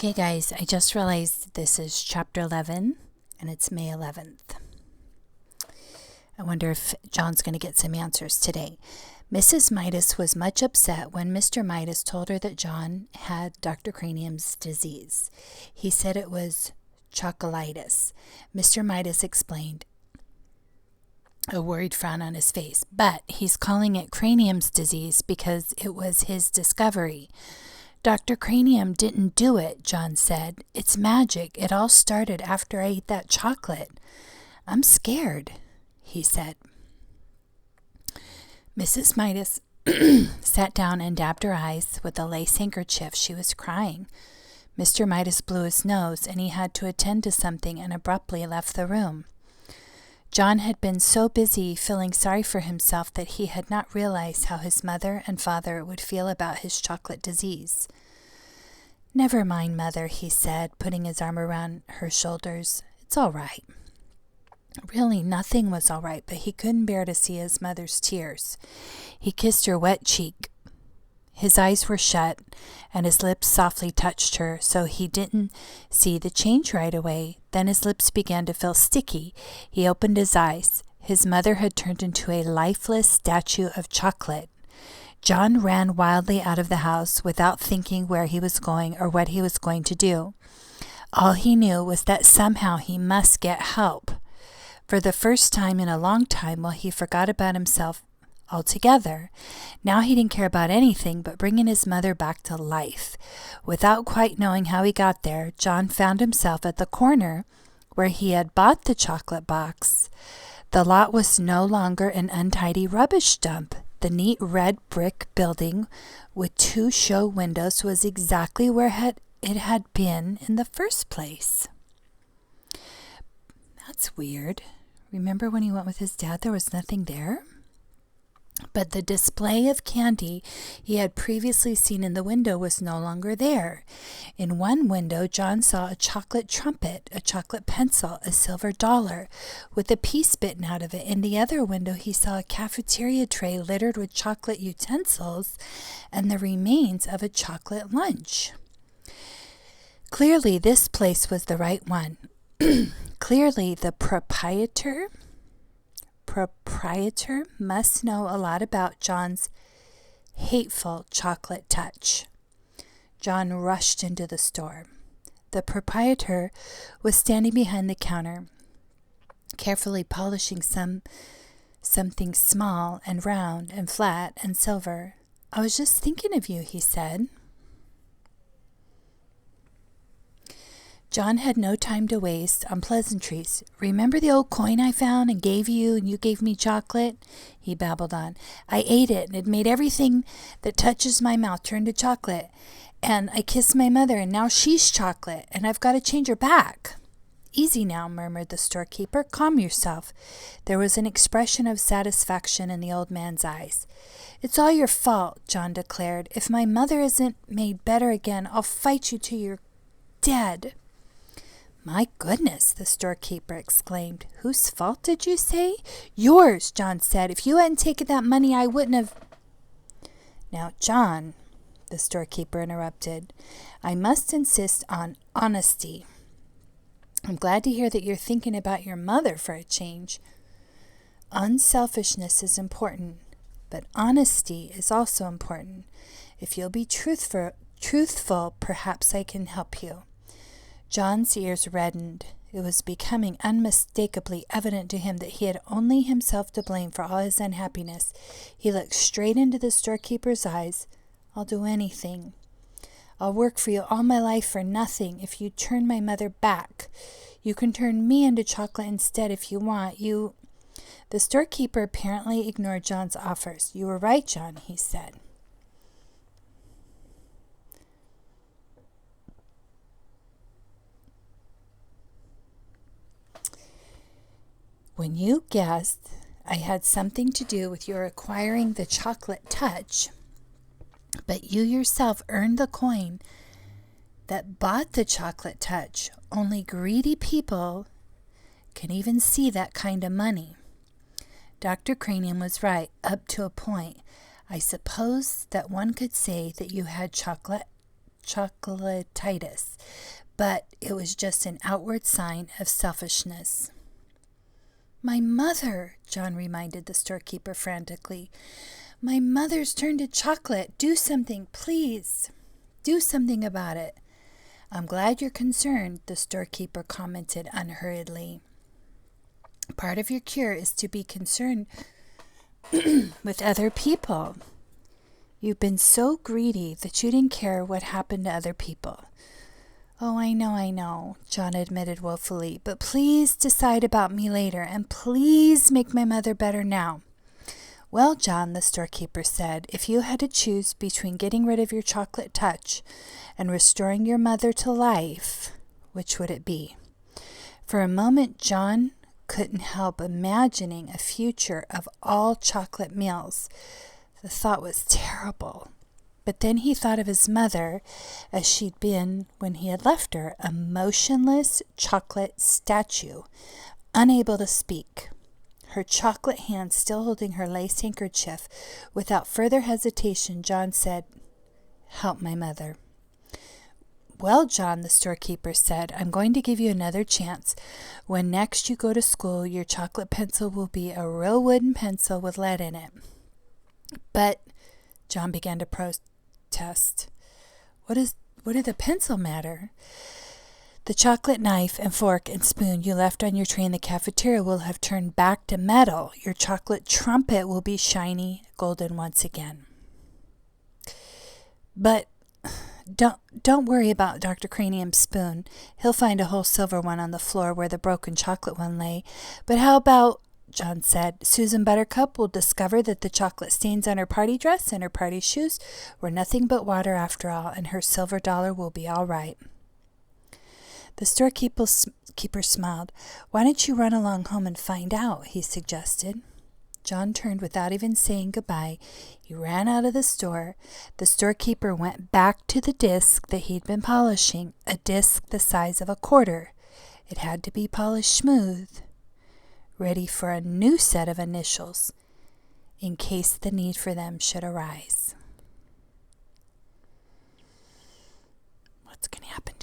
Okay, guys, I just realized this is chapter 11 and it's May 11th. I wonder if John's going to get some answers today. Mrs. Midas was much upset when Mr. Midas told her that John had Dr. Cranium's disease. He said it was chocolaitis. Mr. Midas explained, a worried frown on his face, but he's calling it Cranium's disease because it was his discovery. Dr. Cranium didn't do it, John said. It's magic. It all started after I ate that chocolate. I'm scared, he said. Mrs. Midas sat down and dabbed her eyes with a lace handkerchief. She was crying. Mr. Midas blew his nose, and he had to attend to something and abruptly left the room. John had been so busy feeling sorry for himself that he had not realized how his mother and father would feel about his chocolate disease. Never mind, Mother, he said, putting his arm around her shoulders. It's all right. Really, nothing was all right, but he couldn't bear to see his mother's tears. He kissed her wet cheek. His eyes were shut, and his lips softly touched her, so he didn't see the change right away. Then his lips began to feel sticky. He opened his eyes. His mother had turned into a lifeless statue of chocolate. John ran wildly out of the house without thinking where he was going or what he was going to do. All he knew was that somehow he must get help. For the first time in a long time, he forgot about himself altogether. Now he didn't care about anything but bringing his mother back to life. Without quite knowing how he got there, John found himself at the corner where he had bought the chocolate box. The lot was no longer an untidy rubbish dump. The neat red brick building with 2 show windows was exactly where it had been in the first place. That's weird. Remember when he went with his dad, there was nothing there? But the display of candy he had previously seen in the window was no longer there. In one window, John saw a chocolate trumpet, a chocolate pencil, a silver dollar, with a piece bitten out of it. In the other window, he saw a cafeteria tray littered with chocolate utensils and the remains of a chocolate lunch. Clearly, this place was the right one. Clearly, the proprietor must know a lot about John's hateful chocolate touch. John rushed into the store. The proprietor was standing behind the counter, carefully polishing something small and round and flat and silver. I was just thinking of you, he said. John had no time to waste on pleasantries. Remember the old coin I found and gave you, and you gave me chocolate? He babbled on. I ate it, and it made everything that touches my mouth turn to chocolate. And I kissed my mother, and now she's chocolate, and I've got to change her back. Easy now, murmured the storekeeper. Calm yourself. There was an expression of satisfaction in the old man's eyes. It's all your fault, John declared. If my mother isn't made better again, I'll fight you till you're dead. My goodness, the storekeeper exclaimed. Whose fault did you say? Yours, John said. If you hadn't taken that money, I wouldn't have... Now, John, the storekeeper interrupted, I must insist on honesty. I'm glad to hear that you're thinking about your mother for a change. Unselfishness is important, but honesty is also important. If you'll be truthful, perhaps I can help you. John's ears reddened. It was becoming unmistakably evident to him that he had only himself to blame for all his unhappiness. He looked straight into the storekeeper's eyes. I'll do anything. I'll work for you all my life for nothing if you turn my mother back. You can turn me into chocolate instead if you want. The storekeeper apparently ignored John's offers. You were right, John, he said. When you guessed I had something to do with your acquiring the chocolate touch, but you yourself earned the coin that bought the chocolate touch, only greedy people can even see that kind of money. Dr. Cranium was right, up to a point. I suppose that one could say that you had chocolatitis. but it was just an outward sign of selfishness. "My mother," John reminded the storekeeper frantically. "My mother's turned to chocolate. Do something, please. Do something about it." "I'm glad you're concerned," the storekeeper commented unhurriedly. "Part of your cure is to be concerned with other people. You've been so greedy that you didn't care what happened to other people." "Oh, I know," John admitted woefully. "But please decide about me later, and please make my mother better now." "Well, John," the storekeeper said, "if you had to choose between getting rid of your chocolate touch and restoring your mother to life, which would it be?" For a moment, John couldn't help imagining a future of all chocolate meals. The thought was terrible. But then he thought of his mother as she'd been when he had left her, a motionless chocolate statue, unable to speak, her chocolate hand still holding her lace handkerchief. Without further hesitation, John said, "Help my mother." "Well, John," the storekeeper said, "I'm going to give you another chance. When next you go to school, your chocolate pencil will be a real wooden pencil with lead in it." "But," John began to protest, What do the pencil matter? "The chocolate knife and fork and spoon you left on your tray in the cafeteria will have turned back to metal. Your chocolate trumpet will be shiny golden once again." "But don't worry about Dr. Cranium's spoon. He'll find a whole silver one on the floor where the broken chocolate one lay. But how about," John said, "Susan Buttercup will discover that the chocolate stains on her party dress and her party shoes were nothing but water after all, and her silver dollar will be all right." The storekeeper smiled. "Why don't you run along home and find out?" he suggested. John turned without even saying goodbye. He ran out of the store. The storekeeper went back to the disc that he'd been polishing, a disc the size of a quarter. It had to be polished smooth, ready for a new set of initials, in case the need for them should arise. What's going to happen